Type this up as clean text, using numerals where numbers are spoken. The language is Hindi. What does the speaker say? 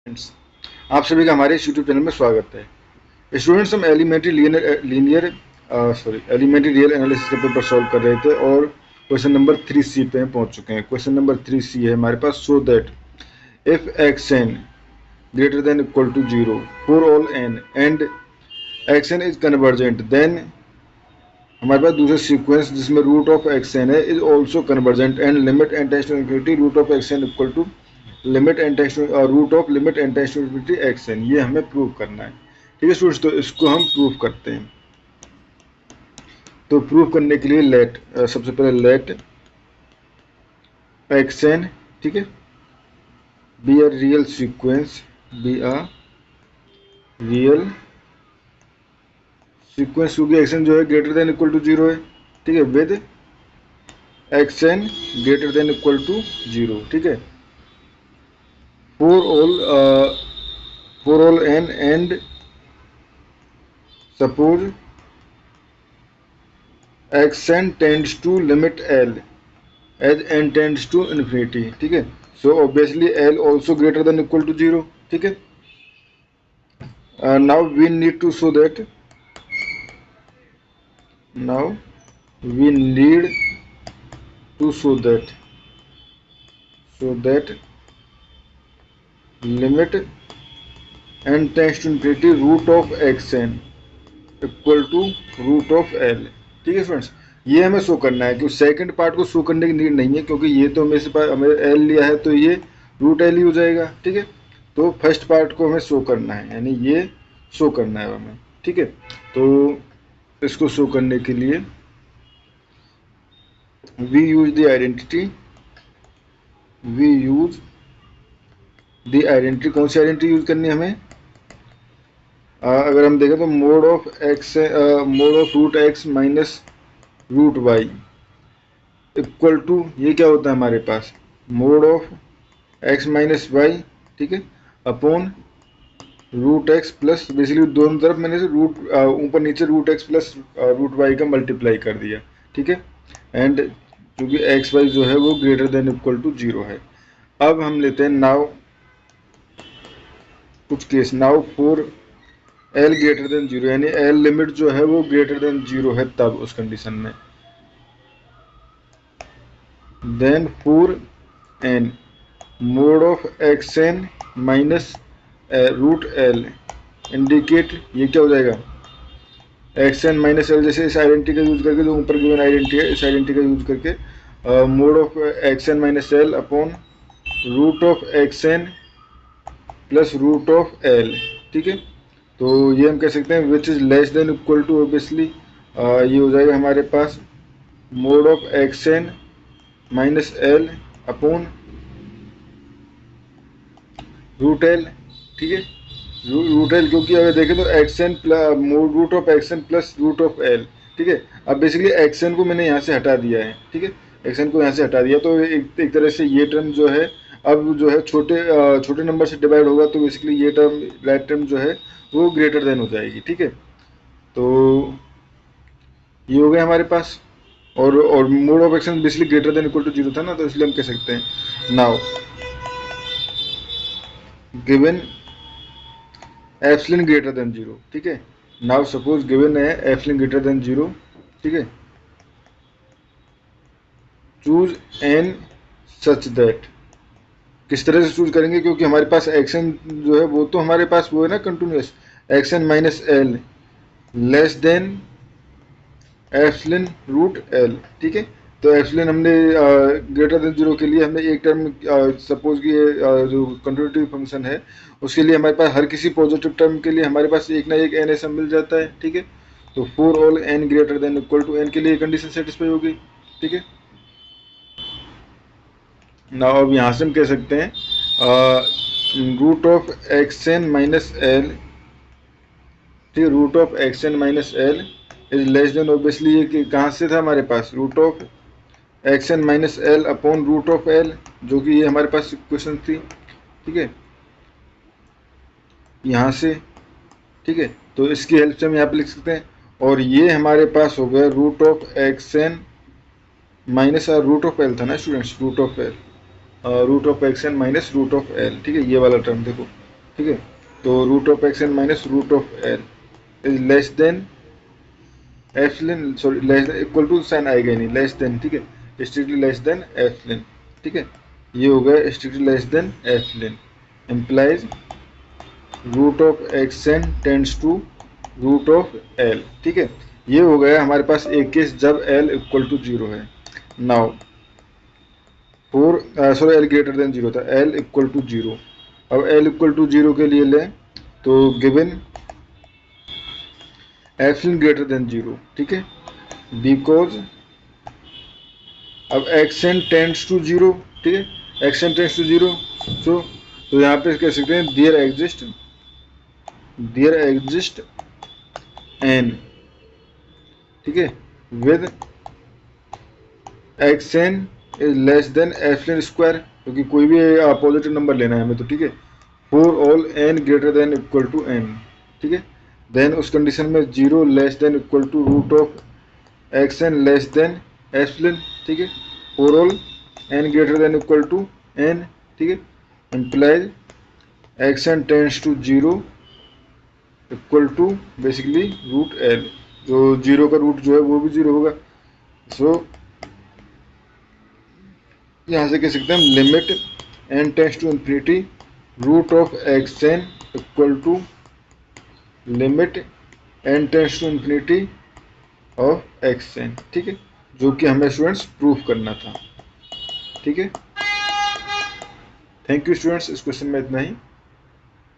फ्रेंड्स, आप सभी का हमारे इस यूट्यूब चैनल में स्वागत है। स्टूडेंट्स, हम एलिमेंट्री रियल एनालिसिस का पेपर सॉल्व कर रहे थे और क्वेश्चन नंबर 3C पे पहुंच चुके हैं। क्वेश्चन नंबर 3C है हमारे पास, so that if X N greater than equal to 0 for all N and X N is convergent, then हमारे पास दूसरा सीक्वेंस जिसमें रूट ऑफ एक्स एन है is also convergent and limit N tends to infinity root of x N equal to limit N tends to root of limit N tends to infinity X N. ये हमें प्रूव करना है। ठीक है स्टूडेंट्स, तो इसको हम प्रूव करते हैं। तो प्रूव करने के लिए सबसे पहले लेट एक्स एन, ठीक है, be a real sequence, be a real sequence, क्योंकि एक्स एन जो है ग्रेटर देन इक्वल टू 0 है। ठीक है, with x N greater than equal to 0। ठीक है, for all n and suppose xn tends to limit l as n tends to infinity। ठीक है, so obviously l also greater than equal to 0। ठीक है, now we need to show that limit n tends to infinity root of xn equal to root of L. ठीक है फ्रेंड्स, ये हमें शो करना है। क्योंकि सेकंड पार्ट को शो करने की नीड नहीं है, क्योंकि ये तो हमें एल लिया है तो ये रूट एल ही हो जाएगा। ठीक है, तो फर्स्ट पार्ट को हमें शो करना है, यानी ये शो करना है हमें। ठीक है, तो इसको शो करने के लिए वी यूज द आइडेंटिटी कौन सी आइडेंटिटी यूज करनी है हमें? अगर हम देखें तो mod of root X minus root Y equal to, ये क्या होता है हमारे पास, mod of X minus Y, ठीक है, upon root X plus, basically दोनों तरफ मैंने रूट ऊपर नीचे root X plus root Y का मल्टीप्लाई कर दिया। ठीक है, एंड क्योंकि एक्स वाई जो है वो ग्रेटर देन इक्वल टू 0 है। अब हम लेते हैं नाउ कुछ case, now for L greater than 0, यानी एल लिमिट जो है वो ग्रेटर देन 0 है, तब उस कंडीशन में then for n mod of x N minus root L indicate, ये क्या हो जाएगा, एक्स एन माइनस एल, जैसे इस आइडेंटिटी का यूज करके, जो ऊपर गिवन आइडेंटिटी है इस आइडेंटिटी का यूज करके mod of x N minus L upon root of x N plus root of L. ठीक है, तो ये हम कह सकते हैं which is less than equal to, obviously ये हो जाएगा हमारे पास mod of x N minus L upon root L. ठीक है, रूट एल, क्योंकि अगर देखें तो X N mod root of x N plus root of L. ठीक है, अब बेसिकली एक्स एन को मैंने यहाँ से हटा दिया है। ठीक है, एक्स एन को यहाँ से हटा दिया, तो एक तरह से ये टर्म जो है अब जो है छोटे नंबर से डिवाइड होगा, तो बेसिकली ये टर्म राइट टर्म जो है वो ग्रेटर देन हो जाएगी। ठीक है, तो ये हो गया हमारे पास, और mod of x n basically greater than equal to 0 था ना, तो इसलिए हम कह सकते हैं now given epsilon greater than 0। ठीक है, नाउ सपोज गिवन है एप्सिलॉन ग्रेटर देन 0। ठीक है, चूज एन सच दैट, किस तरह से चूज करेंगे, क्योंकि हमारे पास एक्शन जो है वो तो हमारे पास वो है ना continuous, x n minus L less than epsilon root L. ठीक है, तो एप्सिलॉन हमने ग्रेटर देन 0 के लिए हमने एक टर्म सपोज कि जो कंटिन्यूटी फंक्शन है उसके लिए हमारे पास हर किसी पॉजिटिव टर्म के लिए हमारे पास एक ना एक एन ऐसा मिल जाता है। ठीक है, तो for all n greater than equal to n के लिए कंडीशन सेटिस्फाई होगी। ठीक है, ना अब यहाँ से हम कह सकते हैं root of x N minus L, ठीक है, root of x N minus L is less than, obviously ये कहाँ से था हमारे पास, root of x N minus L upon root of L, जो कि ये हमारे पास क्वेश्चन थी। ठीक है, यहाँ से, ठीक है, तो इसकी हेल्प से हम यहाँ पे लिख सकते हैं, और ये हमारे पास हो गया root of x N minus root of L था ना students, root of x N minus root of L. ठीक है, ये वाला टर्म देखो, ठीक है। तो root of x N minus root of L is less than epsilon, sorry less than, equal to sign आएगा ही नहीं, लेस देन, ठीक है, स्ट्रिक्टली लेस देन एप्सिलॉन, ठीक है। ये हो गया strictly less than epsilon implies root of x n tends to root of L, ठीक है। ये हो गया हमारे पास एक केस जब एल इक्वल टू जीरो है। Now for sorry L greater than zero था, एल इक्वल टू जीरो। अब एल इक्वल टू जीरो के लिए लें तो given epsilon greater than zero, ठीक है, बिकॉज अब x n tends to zero, ठीक है, x n tends to zero, तो यहाँ पे कह सकते हैं देयर एग्जिस्ट एन, ठीक है, with x N is less than epsilon square, क्योंकि कोई भी पॉजिटिव नंबर लेना है हमें, तो ठीक है, for all n greater than equal to n, ठीक है। देन उस कंडीशन में zero less than equal to root of x n less than epsilon, ठीक है, for all n greater than equal to n, ठीक है, implies x n tends to zero equal to basically root L, जो जीरो का रूट जो है वो भी जीरो होगा। सो यहाँ से कह सकते हैं हम limit N tends to infinity root of x N equal to limit N tends to infinity of x n, ठीक है, जो कि हमें स्टूडेंट्स प्रूफ करना था, ठीक है। थैंक यू स्टूडेंट्स, इस क्वेश्चन में इतना ही।